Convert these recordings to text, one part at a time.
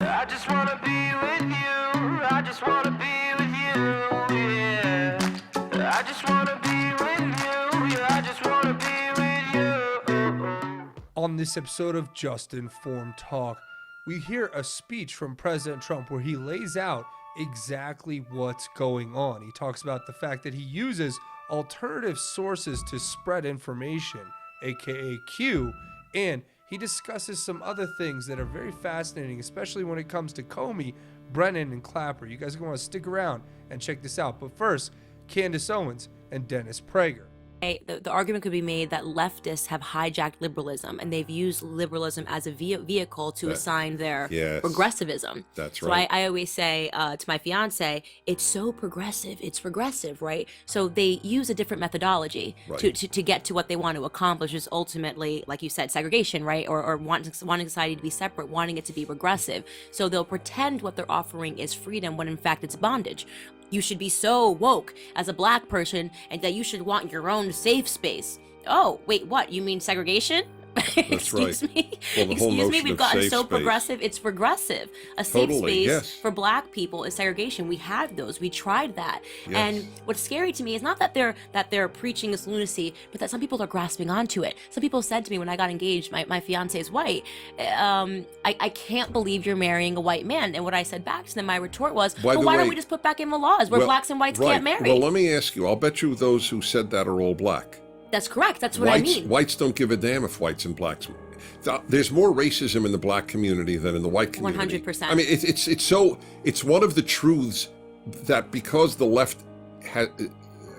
I just wanna be with you. I just wanna be with you. Yeah. I just wanna be with you. Yeah, I just wanna be with you. On this episode of Just Informed Talk, we hear a speech from President Trump where he lays out exactly what's going on. He talks about the fact that he uses alternative sources to spread information, aka Q, and he discusses some other things that are very fascinating, especially when it comes to Comey, Brennan, and Clapper. You guys are going to stick around and check this out. But first, Candace Owens and Dennis Prager. The argument could be made that leftists have hijacked liberalism and they've used liberalism as a vehicle to assign their progressivism. That's so right. I always say to my fiance, it's so progressive, it's progressive, right? So they use a different methodology to get to what they want to accomplish, is ultimately, like you said, segregation, right? Or wanting society to be separate, wanting it to be regressive. So they'll pretend what they're offering is freedom when in fact it's bondage. You should be so woke as a black person and that you should want your own safe space. Oh, wait, what? You mean segregation? That's Excuse right. me. Well, the whole Excuse me, notion we've of gotten safe so space. progressive. It's regressive. A safe Totally, space yes. for black people is segregation. We have those. We tried that. Yes. And what's scary to me is not that they're preaching this lunacy, but that some people are grasping onto it. Some people said to me when I got engaged, my fiance is white. I can't believe you're marrying a white man. And what I said back to them, my retort was, By well, the why don't way- we just put back in the laws where Well, blacks and whites right. can't marry? Well, let me ask you. I'll bet you those who said that are all black. That's correct. That's what I mean. Whites don't give a damn if whites and blacks. There's more racism in the black community than in the white community. 100%. I mean, it's one of the truths that because the left has,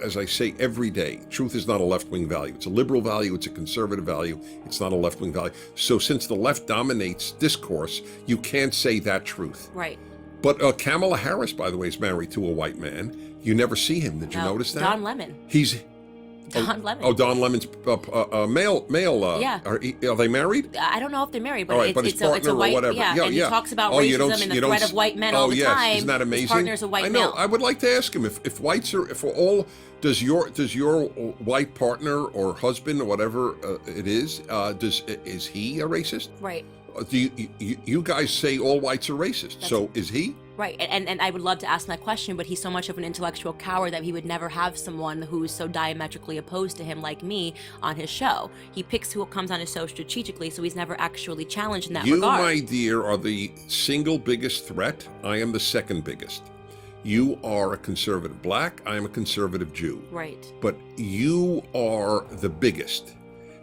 as I say every day, truth is not a left-wing value. It's a liberal value. It's a conservative value. It's not a left-wing value. So since the left dominates discourse, you can't say that truth. Right. But Kamala Harris, by the way, is married to a white man. You never see him. Did you No, notice that? Don Lemon. He's Don Lemon. Oh, Don Lemon's male. Yeah. Are they married? I don't know if they're married, but All right, but his it's a partner or white, whatever. yeah, and he talks about Oh, you racism don't- and the you don't threat s- of white men all the yes. time. Isn't that amazing? His partner's a white I know. male. I would like to ask him if whites are, if all, does your white partner or husband or whatever it is he a racist? Right. Do you guys say all whites are racist? So is he? Right, and I would love to ask that question, but he's so much of an intellectual coward that he would never have someone who's so diametrically opposed to him like me on his show. He picks who comes on his show strategically, so he's never actually challenged in that You, regard. my dear, are the single biggest threat. I am the second biggest. You are a conservative black. I am a conservative Jew. Right. But you are the biggest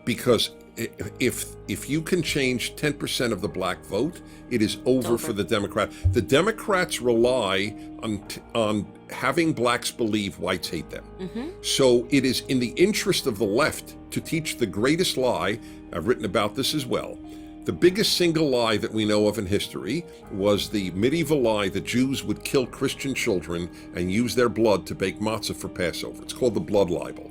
because if you can change 10% of the black vote, it is over for the Democrat. The Democrats rely on having blacks believe whites hate them. So it is in the interest of the left to teach the greatest lie. I've written about this as well. The biggest single lie that we know of in history was the medieval lie that Jews would kill Christian children and use their blood to bake matzah for Passover. It's called the blood libel.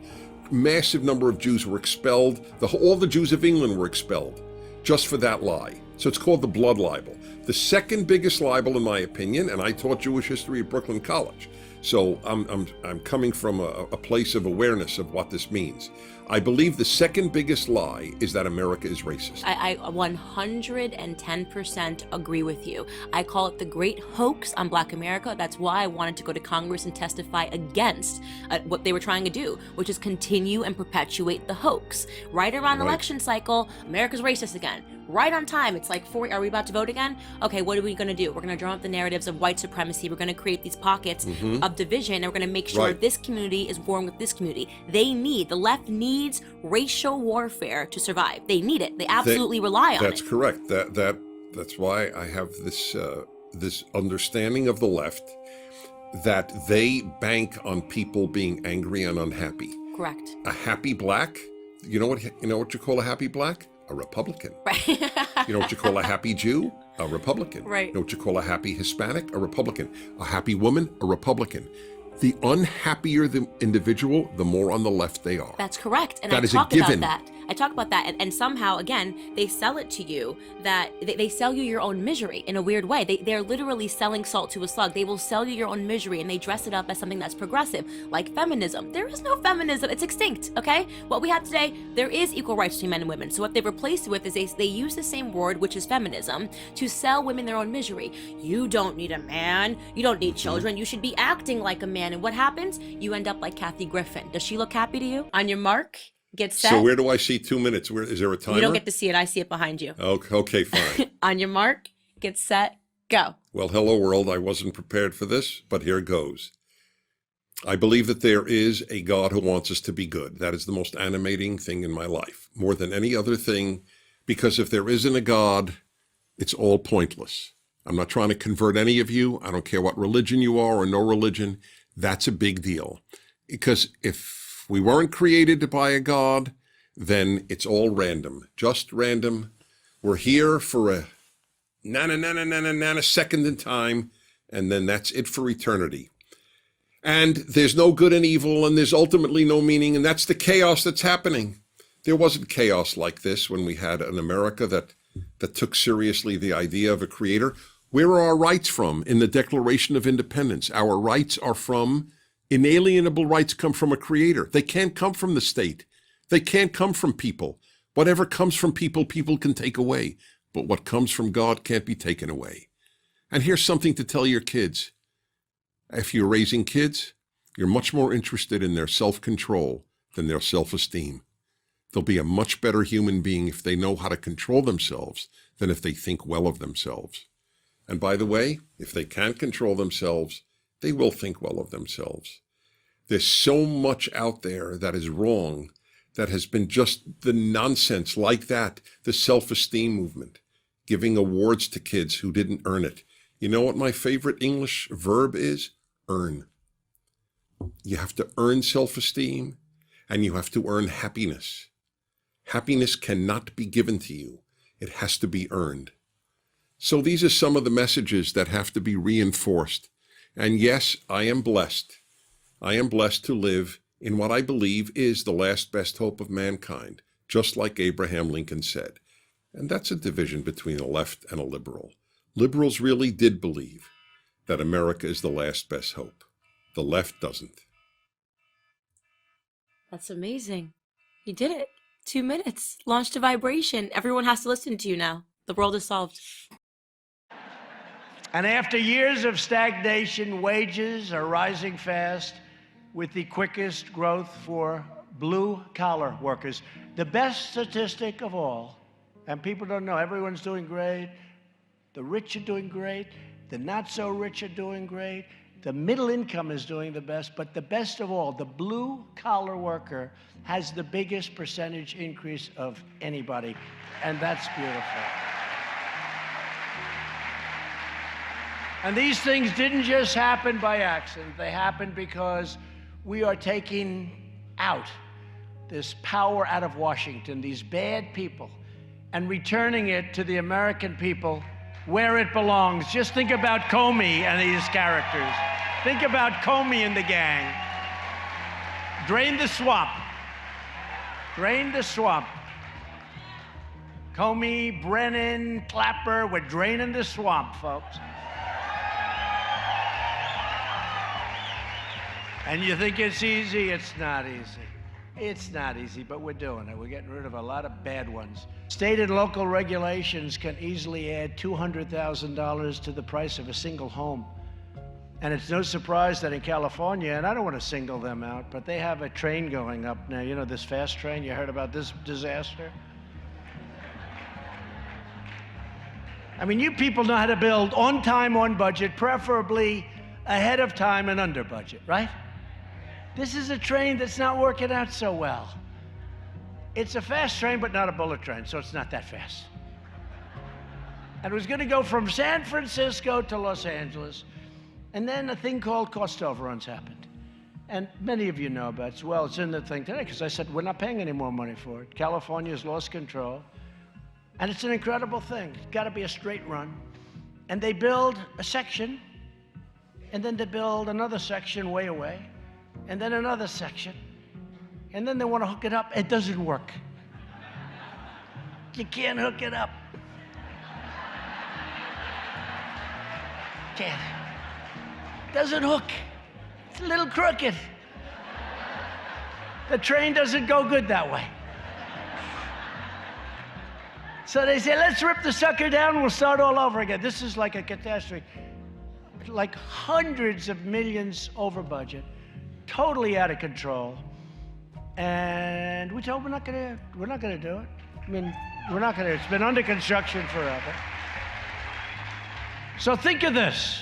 Massive number of Jews were expelled. All the Jews of England were expelled just for that lie. So it's called the blood libel. The second biggest libel, in my opinion, and I taught Jewish history at Brooklyn College, so I'm coming from a place of awareness of what this means. I believe the second biggest lie is that America is racist. I 110% agree with you. I call it the great hoax on Black America. That's why I wanted to go to Congress and testify against what they were trying to do, which is continue and perpetuate the hoax. Right around Right. election cycle, America's racist again. Right on time. It's like, are we about to vote again? Okay, what are we going to do? We're going to drum up the narratives of white supremacy. We're going to create these pockets of division, and we're going to make sure Right. this community is warm with this community. The left needs racial warfare to survive. They need it. They absolutely rely on That's it. correct. That's why I have this this understanding of the left that they bank on people being angry and unhappy. Correct. A happy black, you know what you call a happy black? A Republican. Right. You know what you call a happy Jew? A Republican. Right. You know what you call a happy Hispanic? A Republican. A happy woman? A Republican. The unhappier the individual, the more on the left they are. That's correct. And That I is a talk about given. that. I talk about that. And somehow, again, they sell it to you that they sell you your own misery in a weird way. They're literally selling salt to a slug. They will sell you your own misery and they dress it up as something that's progressive, like feminism. There is no feminism. It's extinct, okay? What we have today, there is equal rights between men and women. So what they've replaced it with is they use the same word, which is feminism, to sell women their own misery. You don't need a man. You don't need children. You should be acting like a man. And what happens? You end up like Kathy Griffin. Does she look happy to you? On your mark, get set. So where do I see 2 minutes? Where is there a timer? You don't get to see it. I see it behind you. Okay, fine. On your mark, get set, go. Well, hello world. I wasn't prepared for this, but here goes. I believe that there is a God who wants us to be good. That is the most animating thing in my life, more than any other thing, because if there isn't a God, it's all pointless. I'm not trying to convert any of you. I don't care what religion you are or no religion. That's a big deal. Because if we weren't created by a God, then it's all random, just random. We're here for a nanosecond in time, and then that's it for eternity. And there's no good and evil, and there's ultimately no meaning, and that's the chaos that's happening. There wasn't chaos like this when we had an America that took seriously the idea of a creator. Where are our rights from in the Declaration of Independence? Our rights are from, inalienable rights come from a creator. They can't come from the state. They can't come from people. Whatever comes from people, people can take away. But what comes from God can't be taken away. And here's something to tell your kids. If you're raising kids, you're much more interested in their self-control than their self-esteem. They'll be a much better human being if they know how to control themselves than if they think well of themselves. And by the way, if they can't control themselves, they will think well of themselves. There's so much out there that is wrong, that has been just the nonsense like that, the self-esteem movement, giving awards to kids who didn't earn it. You know what my favorite English verb is? Earn. You have to earn self-esteem, and you have to earn happiness. Happiness cannot be given to you. It has to be earned. So these are some of the messages that have to be reinforced. And yes, I am blessed. I am blessed to live in what I believe is the last best hope of mankind, just like Abraham Lincoln said. And that's a division between a left and a liberal. Liberals really did believe that America is the last best hope. The left doesn't. That's amazing. You did it. 2 minutes. Launched a vibration. Everyone has to listen to you now. The world is solved. And after years of stagnation, wages are rising fast with the quickest growth for blue-collar workers. The best statistic of all, and people don't know, everyone's doing great. The rich are doing great. The not-so-rich are doing great. The middle income is doing the best, but the best of all, the blue-collar worker has the biggest percentage increase of anybody, and that's beautiful. And these things didn't just happen by accident. They happened because we are taking out this power out of Washington, these bad people, and returning it to the American people where it belongs. Just think about Comey and these characters. Think about Comey and the gang. Drain the swamp. Drain the swamp. Comey, Brennan, Clapper, we're draining the swamp, folks. And you think it's easy? It's not easy. It's not easy, but we're doing it. We're getting rid of a lot of bad ones. State and local regulations can easily add $200,000 to the price of a single home. And it's no surprise that in California, and I don't want to single them out, but they have a train going up now. You know, this fast train, you heard about this disaster? I mean, you people know how to build on time, on budget, preferably ahead of time and under budget, right? This is a train that's not working out so well. It's a fast train, but not a bullet train, so it's not that fast. And it was going to go from San Francisco to Los Angeles, and then a thing called cost overruns happened. And many of you know about it. Well, it's in the thing today, because I said, we're not paying any more money for it. California's lost control. And it's an incredible thing. It's got to be a straight run. And they build a section and then they build another section way away, and then another section, and then they want to hook it up. It doesn't work. You can't hook it up. Can't. Doesn't hook. It's a little crooked. The train doesn't go good that way. So they say, let's rip the sucker down, we'll start all over again. This is like a catastrophe. Like hundreds of millions over budget, totally out of control. And we told them we're not gonna do it. I mean, it's been under construction forever. So think of this.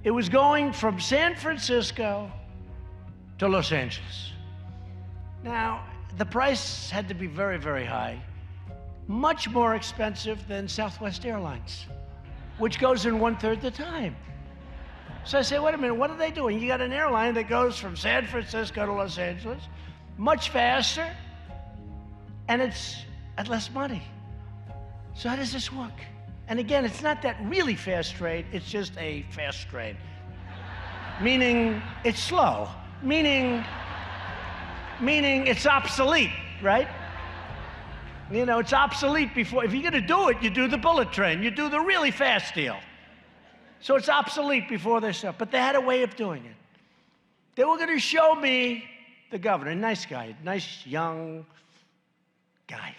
It was going from San Francisco to Los Angeles. Now, the price had to be very, very high. Much more expensive than Southwest Airlines, which goes in 1/3 the time. So I say, wait a minute, what are they doing? You got an airline that goes from San Francisco to Los Angeles, much faster, and it's at less money. So how does this work? And again, it's not that really fast train, it's just a fast train. Meaning it's slow, meaning it's obsolete, right? You know, it's obsolete before. If you're going to do it, you do the bullet train. You do the really fast deal. So it's obsolete before they start. But they had a way of doing it. They were going to show me the governor, a nice guy, nice young guy.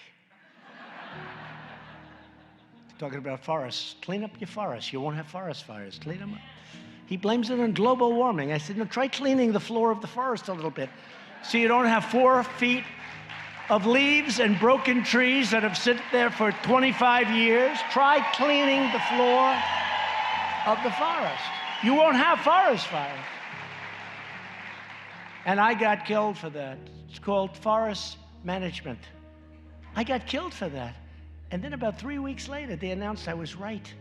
Talking about forests. Clean up your forests. You won't have forest fires. Clean them up. He blames it on global warming. I said, no, try cleaning the floor of the forest a little bit so you don't have 4 feet of leaves and broken trees that have sit there for 25 years. Try cleaning the floor of the forest. You won't have forest fires. And I got killed for that. It's called forest management. I got killed for that. And then about 3 weeks later, they announced I was right.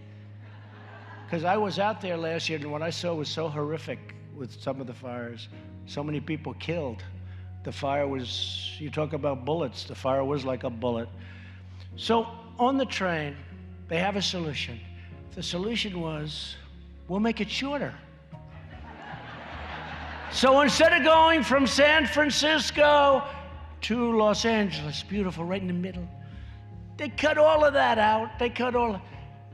Because I was out there last year, and what I saw was so horrific with some of the fires. So many people killed. The fire was, you talk about bullets, the fire was like a bullet. So on the train, they have a solution. The solution was, we'll make it shorter. So instead of going from San Francisco to Los Angeles, beautiful, right in the middle, they cut all of that out.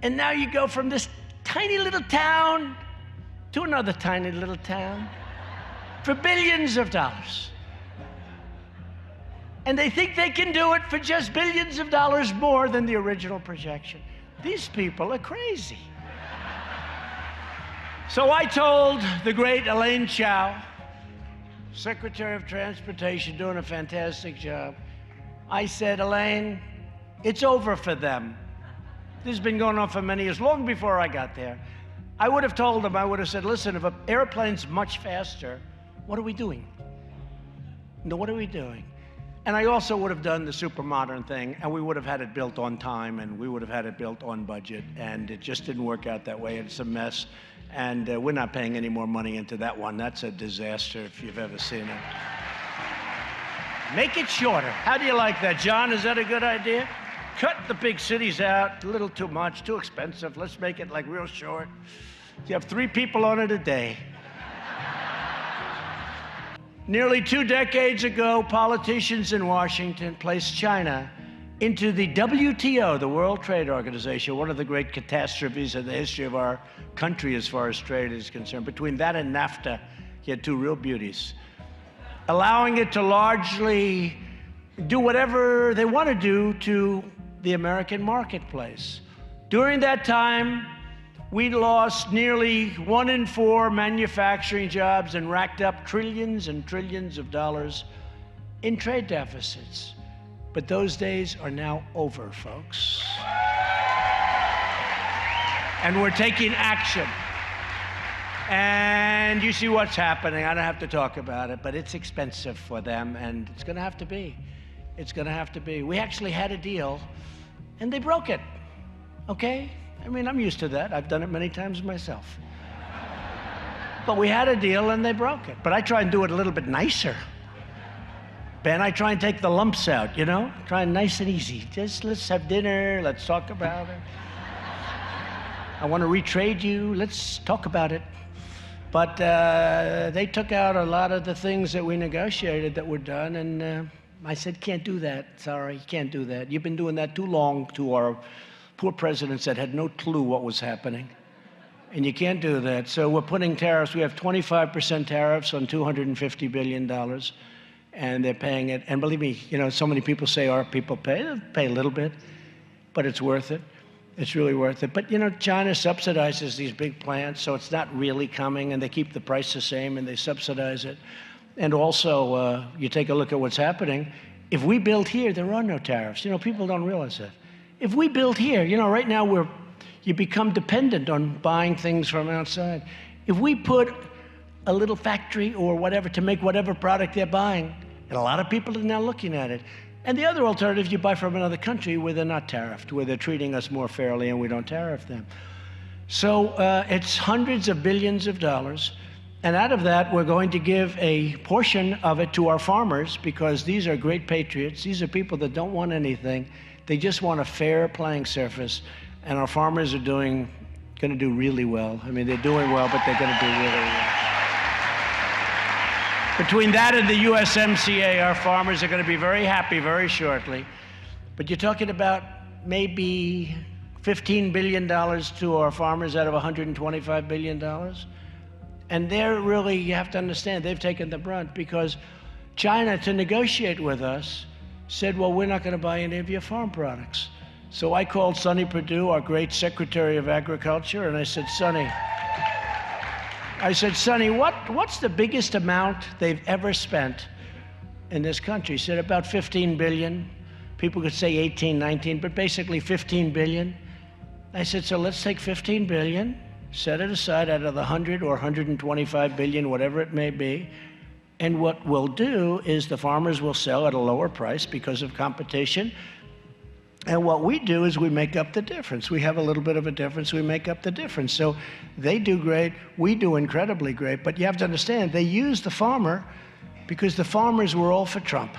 And now you go from this tiny little town to another tiny little town for billions of dollars. And they think they can do it for just billions of dollars more than the original projection. These people are crazy. So I told the great Elaine Chao, Secretary of Transportation, doing a fantastic job. I said, Elaine, it's over for them. This has been going on for many years, long before I got there. I would have told them, I would have said, listen, if an airplane's much faster, what are we doing? No, what are we doing? And I also would have done the super modern thing, and we would have had it built on time, and we would have had it built on budget, and it just didn't work out that way. It's a mess, and we're not paying any more money into that one. That's a disaster if you've ever seen it. Make it shorter. How do you like that, John? Is that a good idea? Cut the big cities out, a little too much, too expensive. Let's make it like real short. You have 3 people on it a day. Nearly 2 decades ago, politicians in Washington placed China into the WTO, the World Trade Organization, one of the great catastrophes in the history of our country as far as trade is concerned. Between that and NAFTA, you had 2 real beauties. Allowing it to largely do whatever they want to do to the American marketplace. During that time, we lost nearly 1 in 4 manufacturing jobs and racked up trillions and trillions of dollars in trade deficits. But those days are now over, folks. And we're taking action. And you see what's happening. I don't have to talk about it, but it's expensive for them, and it's going to have to be. It's going to have to be. We actually had a deal, and they broke it, okay? I mean, I'm used to that. I've done it many times myself. But we had a deal, and they broke it. But I try and do it a little bit nicer. Ben, I try and take the lumps out, you know? Try and nice and easy. Just let's have dinner, let's talk about it. I want to retrade you. Let's talk about it. But they took out a lot of the things that we negotiated that were done, and I said, can't do that. Sorry, can't do that. You've been doing that too long to our poor presidents that had no clue what was happening. And you can't do that. So we're putting tariffs. We have 25% tariffs on $250 billion, and they're paying it. And believe me, you know, so many people say our people pay. They pay a little bit, but it's worth it. It's really worth it. But, you know, China subsidizes these big plants, so it's not really coming, and they keep the price the same, and they subsidize it. And also, you take a look at what's happening. If we build here, there are no tariffs. You know, people don't realize that. If we build here, you know, right now you become dependent on buying things from outside. If we put a little factory or whatever to make whatever product they're buying, and a lot of people are now looking at it. And the other alternative, you buy from another country where they're not tariffed, where they're treating us more fairly and we don't tariff them. So it's hundreds of billions of dollars. And out of that, we're going to give a portion of it to our farmers, because these are great patriots. These are people that don't want anything. They just want a fair playing surface. And our farmers are going to do really well. I mean, they're doing well, but they're going to do really well. Between that and the USMCA, our farmers are going to be very happy very shortly. But you're talking about maybe $15 billion to our farmers out of $125 billion. And they're really, you have to understand, they've taken the brunt, because China, to negotiate with us, said, well, we're not going to buy any of your farm products. So I called Sonny Perdue, our great Secretary of Agriculture, and I said, Sonny, what's the biggest amount they've ever spent in this country? He said, about 15 billion. People could say 18, 19, but basically 15 billion. I said, so let's take 15 billion, set it aside out of the 100 or 125 billion, whatever it may be. And what we'll do is the farmers will sell at a lower price because of competition. And what we do is we make up the difference. We have a little bit of a difference, we make up the difference. So they do great, we do incredibly great, but you have to understand, they use the farmer because the farmers were all for Trump.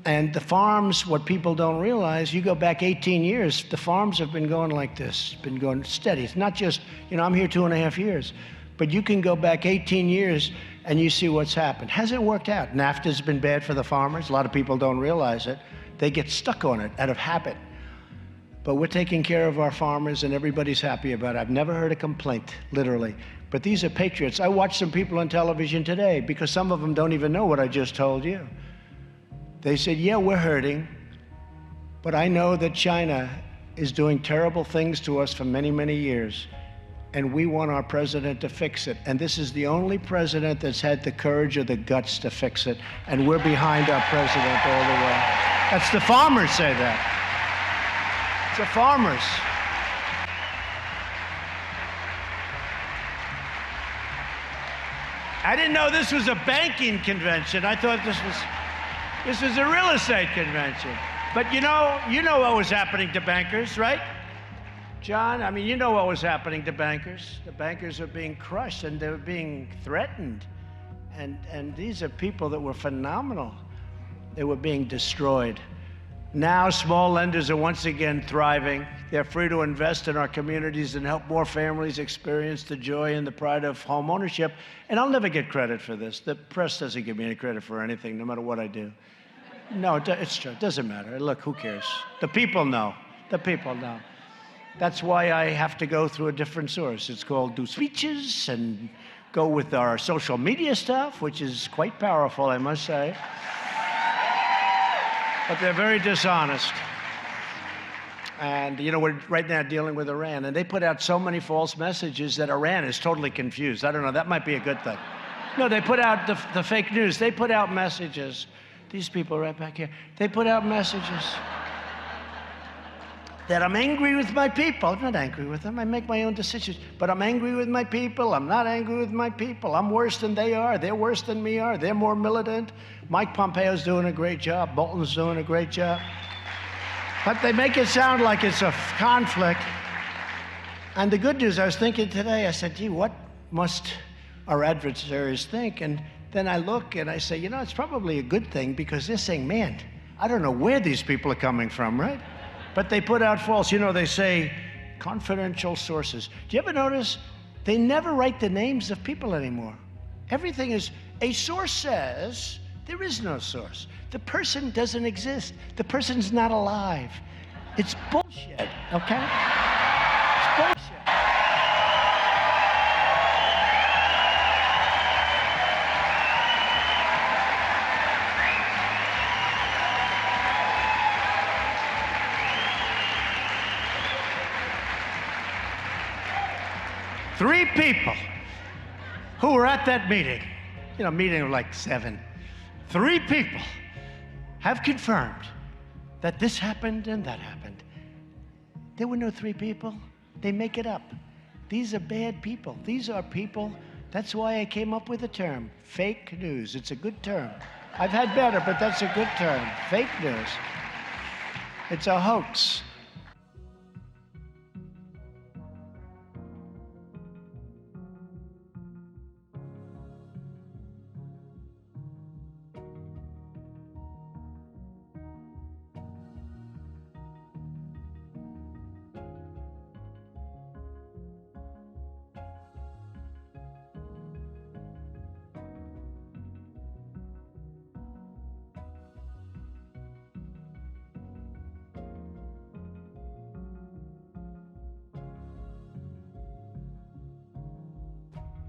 And the farms, what people don't realize, you go back 18 years, the farms have been going like this, been going steady. It's not just, you know, I'm here 2.5 years, but you can go back 18 years and you see what's happened. Hasn't worked out. NAFTA's been bad for the farmers. A lot of people don't realize it. They get stuck on it out of habit. But we're taking care of our farmers and everybody's happy about it. I've never heard a complaint, literally. But these are patriots. I watched some people on television today, because some of them don't even know what I just told you. They said, yeah, we're hurting, but I know that China is doing terrible things to us for many, many years, and we want our president to fix it. And this is the only president that's had the courage or the guts to fix it, and we're behind our president all the way. That's the farmers say that. It's the farmers. I didn't know this was a banking convention. I thought this was a real estate convention. But you know what was happening to bankers, right? John, I mean, you know what was happening to bankers. The bankers are being crushed and they were being threatened. And these are people that were phenomenal. They were being destroyed. Now small lenders are once again thriving. They're free to invest in our communities and help more families experience the joy and the pride of home ownership. And I'll never get credit for this. The press doesn't give me any credit for anything, no matter what I do. No, it's true. It doesn't matter. Look, who cares? The people know. The people know. That's why I have to go through a different source. It's called do speeches and go with our social media stuff, which is quite powerful, I must say. But they're very dishonest. And, you know, we're right now dealing with Iran, and they put out so many false messages that Iran is totally confused. I don't know, that might be a good thing. No, they put out the fake news. They put out messages. These people right back here, they put out messages that I'm angry with my people. I'm not angry with them. I make my own decisions. But I'm angry with my people. I'm not angry with my people. I'm worse than they are. They're worse than me are. They're more militant. Mike Pompeo's doing a great job. Bolton's doing a great job. But they make it sound like it's a conflict. And the good news, I was thinking today, I said, gee, what must our adversaries think? And then I look and I say, you know, it's probably a good thing, because they're saying, man, I don't know where these people are coming from, right? But they put out false. You know, they say confidential sources. Do you ever notice they never write the names of people anymore? Everything is, a source says. There is no source. The person doesn't exist. The person's not alive. It's bullshit, okay? It's bullshit. Three people who were at that meeting, meeting of like 7, 3 people have confirmed that this happened and that happened. There were no 3 people. They make it up. These are bad people. These are people. That's why I came up with the term, fake news. It's a good term. I've had better, but that's a good term. Fake news. It's a hoax.